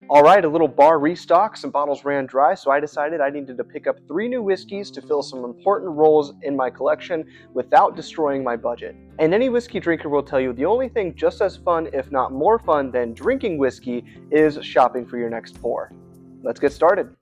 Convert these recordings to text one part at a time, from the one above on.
Alright, a little bar restock, some bottles ran dry, so I decided I needed to pick up 3 new whiskeys to fill some important roles in my collection without destroying my budget. And any whiskey drinker will tell you the only thing just as fun, if not more fun, than drinking whiskey is shopping for your next pour. Let's get started.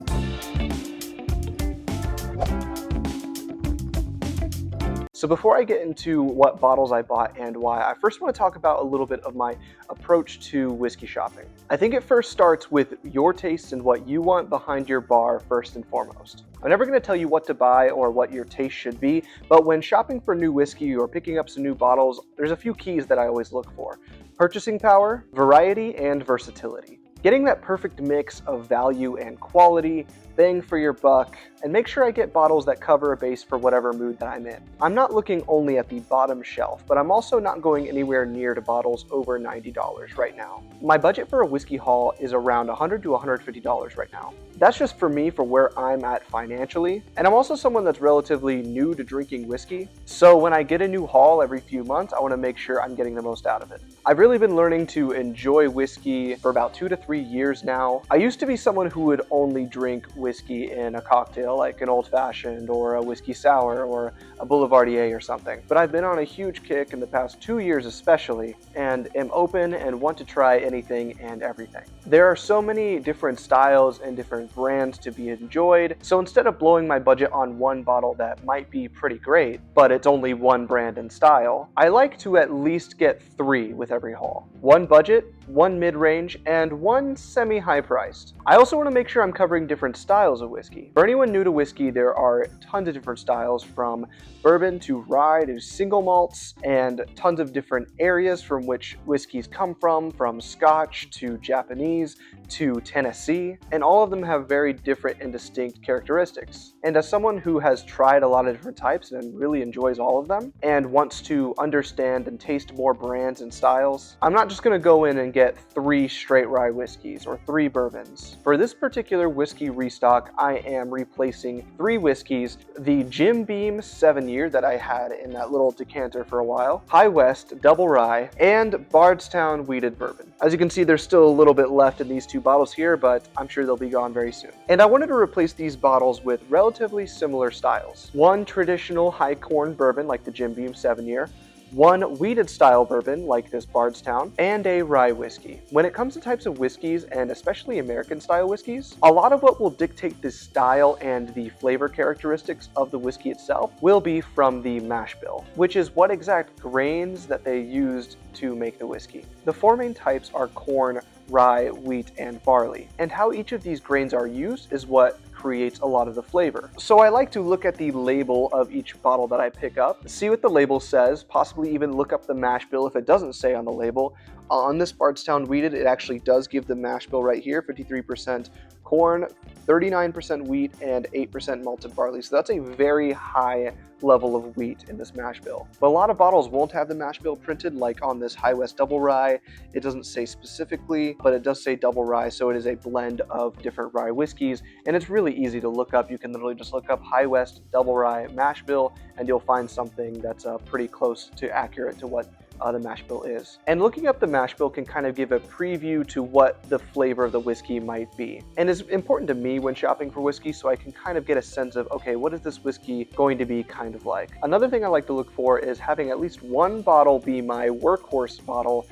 So before I get into what bottles I bought and why, I first want to talk about a little bit of my approach to whiskey shopping. I think it first starts with your taste and what you want behind your bar first and foremost. I'm never going to tell you what to buy or what your taste should be, but when shopping for new whiskey or picking up some new bottles, there's a few keys that I always look for. Purchasing power, variety, and versatility. Getting that perfect mix of value and quality, bang for your buck, and make sure I get bottles that cover a base for whatever mood that I'm in. I'm not looking only at the bottom shelf, but I'm also not going anywhere near to bottles over $90 right now. My budget for a whiskey haul is around $100 to $150 right now. That's just for me for where I'm at financially, and I'm also someone that's relatively new to drinking whiskey, so when I get a new haul every few months, I want to make sure I'm getting the most out of it. I've really been learning to enjoy whiskey for about 2 to 3 years now. I used to be someone who would only drink whiskey in a cocktail like an old fashioned or a whiskey sour or a Boulevardier or something, but I've been on a huge kick in the past 2 years especially, and am open and want to try anything and everything. There are so many different styles and different brands to be enjoyed, so instead of blowing my budget on one bottle that might be pretty great, but it's only one brand and style, I like to at least get 3 with every haul. One budget, one mid-range, and one semi-high priced. I also want to make sure I'm covering different styles of whiskey. For anyone new to whiskey, there are tons of different styles, from bourbon to rye to single malts, and tons of different areas from which whiskeys come from Scotch to Japanese to Tennessee, and all of them have very different and distinct characteristics. And as someone who has tried a lot of different types and really enjoys all of them, and wants to understand and taste more brands and styles, I'm not just going to go in and get 3 straight rye whiskeys or 3 bourbons. For this particular whiskey restock, I am replacing 3 whiskeys: the Jim Beam 7-year that I had in that little decanter for a while, High West Double Rye, and Bardstown Wheated Bourbon. As you can see, there's still a little bit left in these 2 bottles here, but I'm sure they'll be gone very soon. And I wanted to replace these bottles with relatively similar styles. One traditional high corn bourbon like the Jim Beam 7-year, one wheated style bourbon like this Bardstown, and a rye whiskey. When it comes to types of whiskeys, and especially American style whiskeys, a lot of what will dictate the style and the flavor characteristics of the whiskey itself will be from the mash bill, which is what exact grains that they used to make the whiskey. The 4 main types are corn, rye, wheat, and barley, and how each of these grains are used is what creates a lot of the flavor. So I like to look at the label of each bottle that I pick up, see what the label says, possibly even look up the mash bill if it doesn't say on the label. On this Bardstown Wheated, it actually does give the mash bill right here: 53% corn, 39% wheat, and 8% malted barley. So that's a very high level of wheat in this mash bill. But a lot of bottles won't have the mash bill printed, like on this High West Double Rye. It doesn't say specifically, but it does say double rye, so it is a blend of different rye whiskeys, and it's really easy to look up. You can literally just look up High West Double Rye mash bill, and you'll find something that's pretty close to accurate to what the mash bill is. And looking up the mash bill can kind of give a preview to what the flavor of the whiskey might be, and is important to me when shopping for whiskey, so I can kind of get a sense of, okay, what is this whiskey going to be kind of like. Another thing I like to look for is having at least one bottle be my workhorse bottle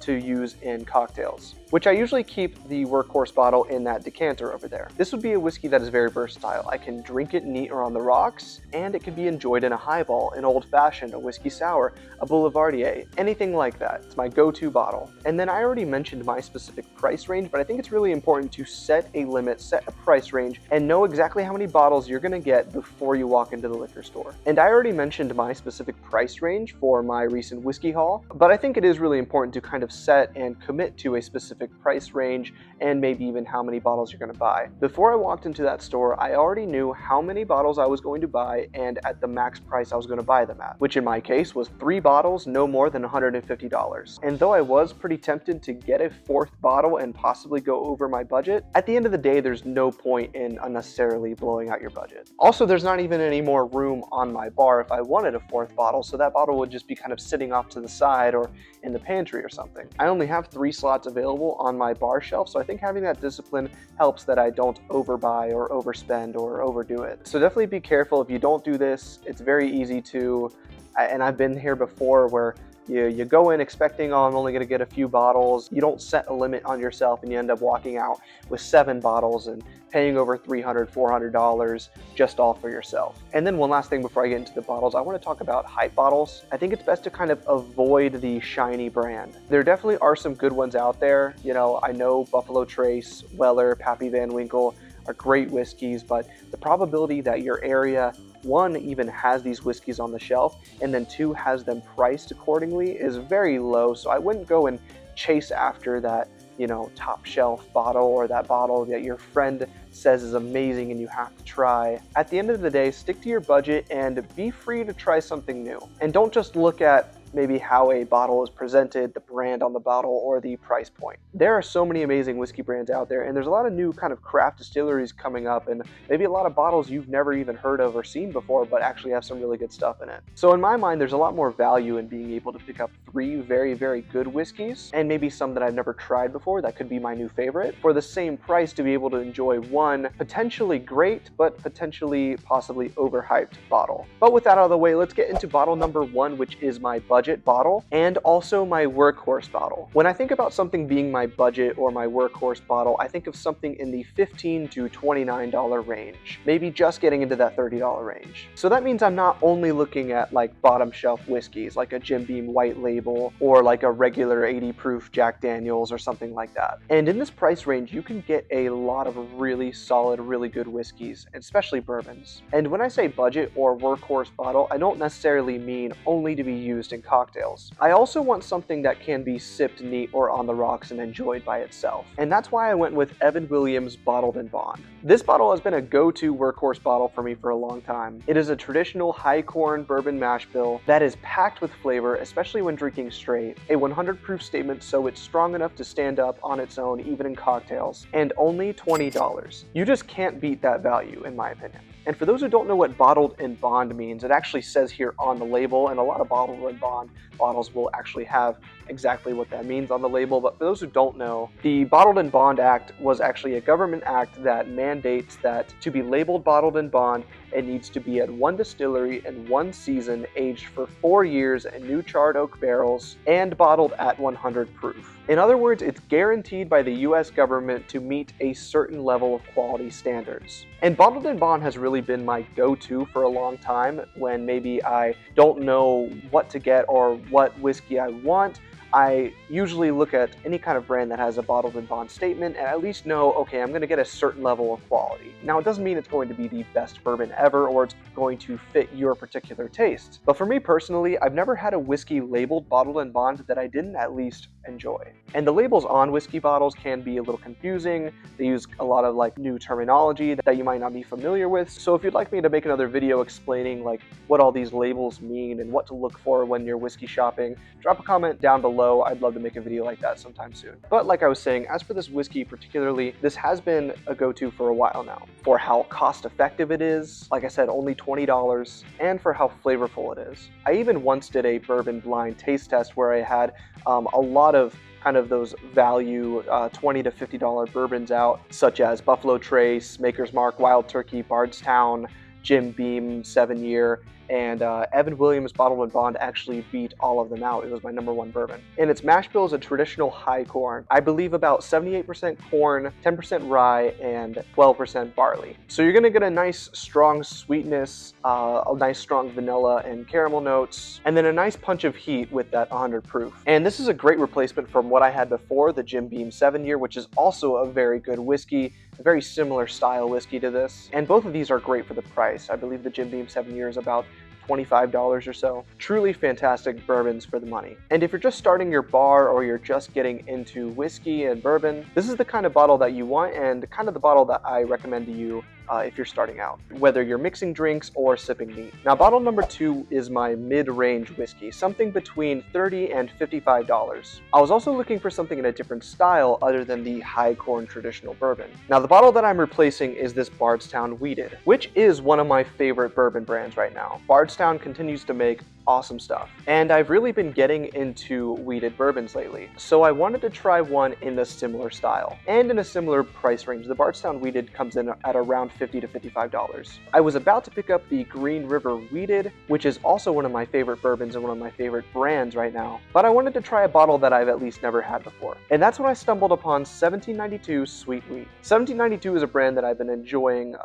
to use in cocktails, which I usually keep the Workhorse bottle in that decanter over there. This would be a whiskey that is very versatile. I can drink it neat or on the rocks, and it can be enjoyed in a highball, an old fashioned, a whiskey sour, a Boulevardier, anything like that. It's my go-to bottle. And then I already mentioned my specific price range, but I think it's really important to set a limit, set a price range, and know exactly how many bottles you're gonna get before you walk into the liquor store. And I already mentioned my specific price range for my recent whiskey haul, but I think it is really important to kind of set and commit to a specific price range and maybe even how many bottles you're going to buy. Before I walked into that store, I already knew how many bottles I was going to buy and at the max price I was going to buy them at, which in my case was 3 bottles, no more than $150. And though I was pretty tempted to get a 4th bottle and possibly go over my budget, at the end of the day, there's no point in unnecessarily blowing out your budget. Also, there's not even any more room on my bar if I wanted a 4th bottle, so that bottle would just be kind of sitting off to the side or in the pantry or something. I only have 3 slots available minimal on my bar shelf, so I think having that discipline helps that I don't overbuy or overspend or overdo it. So definitely be careful if you don't do this. It's very easy to, and I've been here before, where you go in expecting, oh, I'm only going to get a few bottles. You don't set a limit on yourself and you end up walking out with 7 bottles and paying over $300, $400 just all for yourself. And then one last thing before I get into the bottles, I want to talk about hype bottles. I think it's best to kind of avoid the shiny brand. There definitely are some good ones out there. You know, I know Buffalo Trace, Weller, Pappy Van Winkle are great whiskeys, but the probability that your area, one, even has these whiskeys on the shelf, and then two, has them priced accordingly is very low. So I wouldn't go and chase after that, you know, top shelf bottle or that bottle that your friend says is amazing and you have to try. At the end of the day, stick to your budget and be free to try something new. And don't just look at maybe how a bottle is presented, the brand on the bottle, or the price point. There are so many amazing whiskey brands out there, and there's a lot of new kind of craft distilleries coming up, and maybe a lot of bottles you've never even heard of or seen before, but actually have some really good stuff in it. So in my mind, there's a lot more value in being able to pick up 3 very, very good whiskeys, and maybe some that I've never tried before that could be my new favorite, for the same price to be able to enjoy one potentially great, but potentially possibly overhyped bottle. But with that out of the way, let's get into bottle number 1, which is my budget bottle and also my workhorse bottle. When I think about something being my budget or my workhorse bottle, I think of something in the $15 to $29 range, maybe just getting into that $30 range. So that means I'm not only looking at like bottom shelf whiskeys like a Jim Beam white label or like a regular 80 proof Jack Daniels or something like that. And in this price range, you can get a lot of really solid, really good whiskeys, especially bourbons. And when I say budget or workhorse bottle, I don't necessarily mean only to be used in cocktails. I also want something that can be sipped neat or on the rocks and enjoyed by itself. And that's why I went with Evan Williams Bottled in Bond. This bottle has been a go-to workhorse bottle for me for a long time. It is a traditional high corn bourbon mash bill that is packed with flavor, especially when drinking straight, a 100 proof statement so it's strong enough to stand up on its own even in cocktails, and only $20. You just can't beat that value in my opinion. And for those who don't know what bottled in bond means, it actually says here on the label, and a lot of bottled in bond bottles will actually have exactly what that means on the label. But for those who don't know, the Bottled in Bond Act was actually a government act that mandates that to be labeled bottled in bond, it needs to be at one distillery in one season, aged for 4 years in new charred oak barrels, and bottled at 100 proof. In other words, it's guaranteed by the US government to meet a certain level of quality standards. And Bottled in Bond has really been my go-to for a long time when maybe I don't know what to get or what whiskey I want. I usually look at any kind of brand that has a Bottled in Bond statement and at least know, okay, I'm going to get a certain level of quality. Now, it doesn't mean it's going to be the best bourbon ever or it's going to fit your particular taste. But for me personally, I've never had a whiskey labeled Bottled in Bond that I didn't at least enjoy. And the labels on whiskey bottles can be a little confusing. They use a lot of like new terminology that you might not be familiar with. So if you'd like me to make another video explaining like what all these labels mean and what to look for when you're whiskey shopping, drop a comment down below. I'd love to make a video like that sometime soon. But like I was saying, as for this whiskey particularly, this has been a go-to for a while now. For how cost effective it is, like I said, only $20, and for how flavorful it is. I even once did a bourbon blind taste test where I had a lot of kind of those value $20 to $50 bourbons out, such as Buffalo Trace, Maker's Mark, Wild Turkey, Bardstown, Jim Beam 7-year, and Evan Williams Bottled in Bond actually beat all of them out. It was my #1 bourbon. And its mash bill is a traditional high corn. I believe about 78% corn, 10% rye, and 12% barley. So you're gonna get a nice strong sweetness, a nice strong vanilla and caramel notes, and then a nice punch of heat with that 100 proof. And this is a great replacement from what I had before, the Jim Beam 7-year, which is also a very good whiskey, a very similar style whiskey to this. And both of these are great for the price. I believe the Jim Beam 7-year is about $25 or so. Truly fantastic bourbons for the money. And if you're just starting your bar or you're just getting into whiskey and bourbon, this is the kind of bottle that you want and kind of the bottle that I recommend to you if you're starting out, whether you're mixing drinks or sipping neat. Now, bottle number 2 is my mid-range whiskey, something between $30 and $55. I was also looking for something in a different style other than the high corn traditional bourbon. Now, the bottle that I'm replacing is this Bardstown Wheated, which is one of my favorite bourbon brands right now. Bardstown continues to make awesome stuff. And I've really been getting into wheated bourbons lately, so I wanted to try one in a similar style and in a similar price range. The Bardstown Wheated comes in at around $50 to $55. I was about to pick up the Green River Wheated, which is also one of my favorite bourbons and one of my favorite brands right now, but I wanted to try a bottle that I've at least never had before. And that's when I stumbled upon 1792 Sweet Wheat. 1792 is a brand that I've been enjoying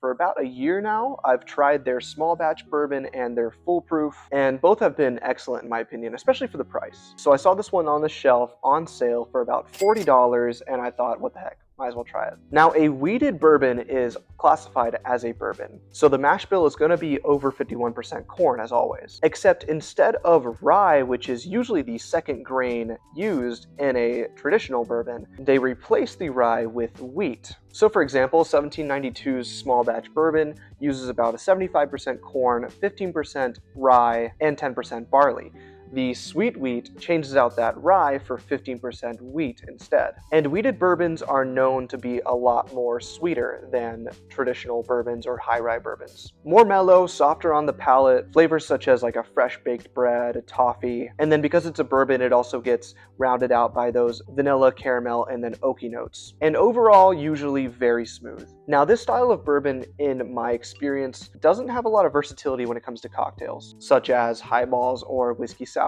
for about a year now. I've tried their small batch bourbon and their full proof, and both have been excellent in my opinion, especially for the price. So I saw this one on the shelf on sale for about $40, and I thought, what the heck? Might as well try it. Now, a wheated bourbon is classified as a bourbon, so the mash bill is going to be over 51% corn as always, except instead of rye, which is usually the second grain used in a traditional bourbon, they replace the rye with wheat. So for example, 1792's small batch bourbon uses about a 75% corn, 15% rye, and 10% barley. The sweet wheat changes out that rye for 15% wheat instead. And wheated bourbons are known to be a lot more sweeter than traditional bourbons or high rye bourbons. More mellow, softer on the palate, flavors such as like a fresh baked bread, a toffee, and then because it's a bourbon, it also gets rounded out by those vanilla, caramel, and then oaky notes. And overall, usually very smooth. Now, this style of bourbon, in my experience, doesn't have a lot of versatility when it comes to cocktails, such as highballs or whiskey sours.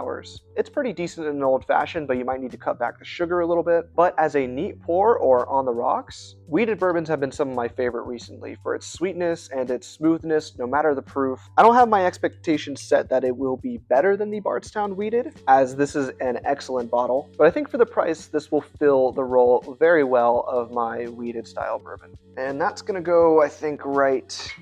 It's pretty decent in an old-fashioned, but you might need to cut back the sugar a little bit. But as a neat pour or on the rocks, wheated bourbons have been some of my favorite recently for its sweetness and its smoothness, no matter the proof. I don't have my expectations set that it will be better than the Bardstown Wheated, as this is an excellent bottle, but I think for the price, this will fill the role very well of my wheated style bourbon. And that's gonna go, I think, right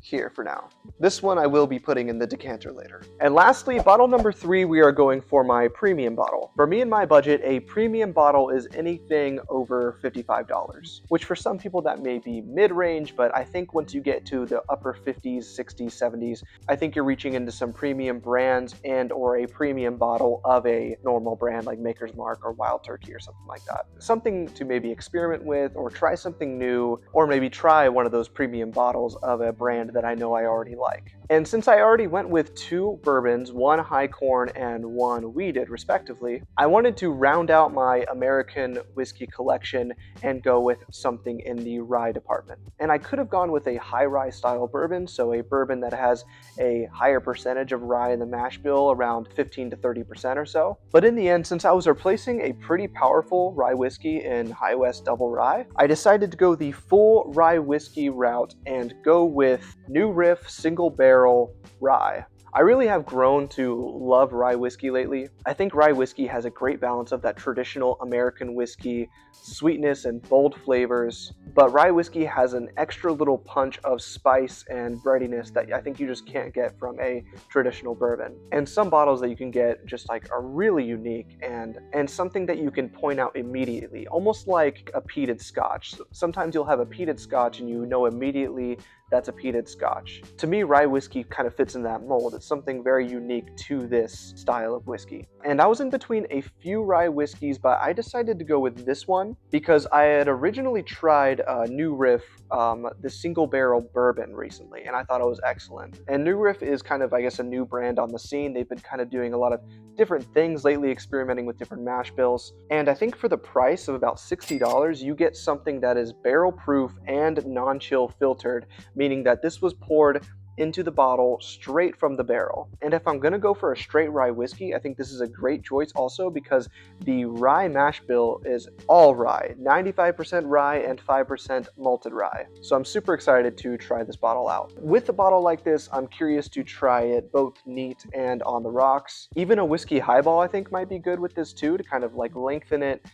here for now. This one I will be putting in the decanter later. And lastly, bottle number 3, we are going for my premium bottle. For me and my budget, a premium bottle is anything over $55, which for some people that may be mid-range, but I think once you get to the upper 50s, 60s, 70s, I think you're reaching into some premium brands and or a premium bottle of a normal brand like Maker's Mark or Wild Turkey or something like that. Something to maybe experiment with or try something new, or maybe try one of those premium bottles of a brand that I know I already like. And since I already went with 2 bourbons, 1 high corn and 1 wheated respectively, I wanted to round out my American whiskey collection and go with something in the rye department. And I could have gone with a high rye style bourbon, so a bourbon that has a higher percentage of rye in the mash bill, around 15 to 30% or so. But in the end, since I was replacing a pretty powerful rye whiskey in High West Double Rye, I decided to go the full rye whiskey route and go with New Riff Single Barrel Rye. I really have grown to love rye whiskey lately. I think rye whiskey has a great balance of that traditional American whiskey sweetness and bold flavors, but rye whiskey has an extra little punch of spice and breadiness that I think you just can't get from a traditional bourbon. And some bottles that you can get just like are really unique and something that you can point out immediately, almost like a peated scotch. Sometimes you'll have a peated scotch and you know immediately that's a peated scotch. To me, rye whiskey kind of fits in that mold. It's something very unique to this style of whiskey. And I was in between a few rye whiskeys, but I decided to go with this one because I had originally tried New Riff, the single barrel bourbon recently, and I thought it was excellent. And New Riff is kind of, I guess, a new brand on the scene. They've been kind of doing a lot of different things lately, experimenting with different mash bills. And I think for the price of about $60, you get something that is barrel proof and non-chill filtered, meaning that this was poured into the bottle straight from the barrel. And if I'm gonna go for a straight rye whiskey, I think this is a great choice also because the rye mash bill is all rye, 95% rye and 5% malted rye. So I'm super excited to try this bottle out. With a bottle like this, I'm curious to try it both neat and on the rocks. Even a whiskey highball I think might be good with this too, to kind of like lengthen it,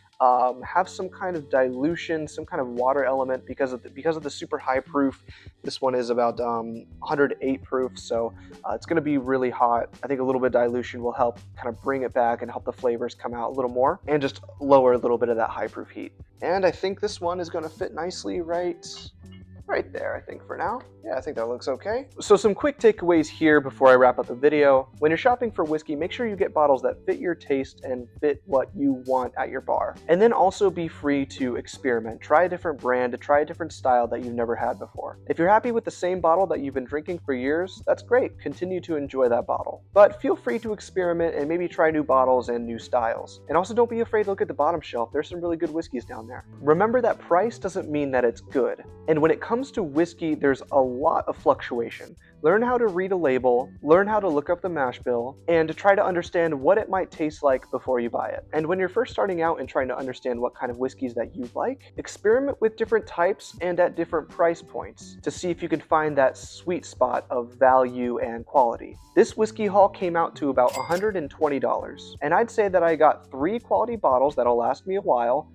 have some kind of dilution, some kind of water element because of the super high proof. This one is about 108 proof, so it's going to be really hot. I think a little bit of dilution will help kind of bring it back and help the flavors come out a little more and just lower a little bit of that high proof heat. And I think this one is going to fit nicely right right there, I think, for now. Yeah, I think that looks okay. So some quick takeaways here before I wrap up the video. When you're shopping for whiskey, make sure you get bottles that fit your taste and fit what you want at your bar. And then also be free to experiment. Try a different brand, try a different style that you've never had before. If you're happy with the same bottle that you've been drinking for years, that's great. Continue to enjoy that bottle. But feel free to experiment and maybe try new bottles and new styles. And also don't be afraid to look at the bottom shelf. There's some really good whiskeys down there. Remember that price doesn't mean that it's good. And when it comes to whiskey, there's a lot of fluctuation. Learn how to read a label, learn how to look up the mash bill, and to try to understand what it might taste like before you buy it. And when you're first starting out and trying to understand what kind of whiskeys that you like, experiment with different types and at different price points to see if you can find that sweet spot of value and quality. This whiskey haul came out to about $120, and I'd say that I got 3 quality bottles that'll last me a while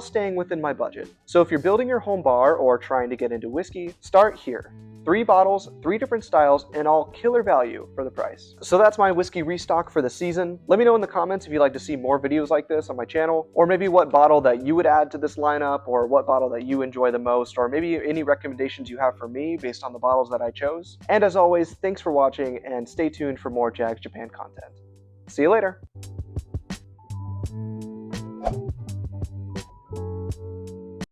staying within my budget. So if you're building your home bar or trying to get into whiskey, start here. 3 bottles, 3 different styles, and all killer value for the price. So that's my whiskey restock for the season. Let me know in the comments if you'd like to see more videos like this on my channel, or maybe what bottle that you would add to this lineup, or what bottle that you enjoy the most, or maybe any recommendations you have for me based on the bottles that I chose. And as always, thanks for watching, and stay tuned for more Jags Japan content. See you later.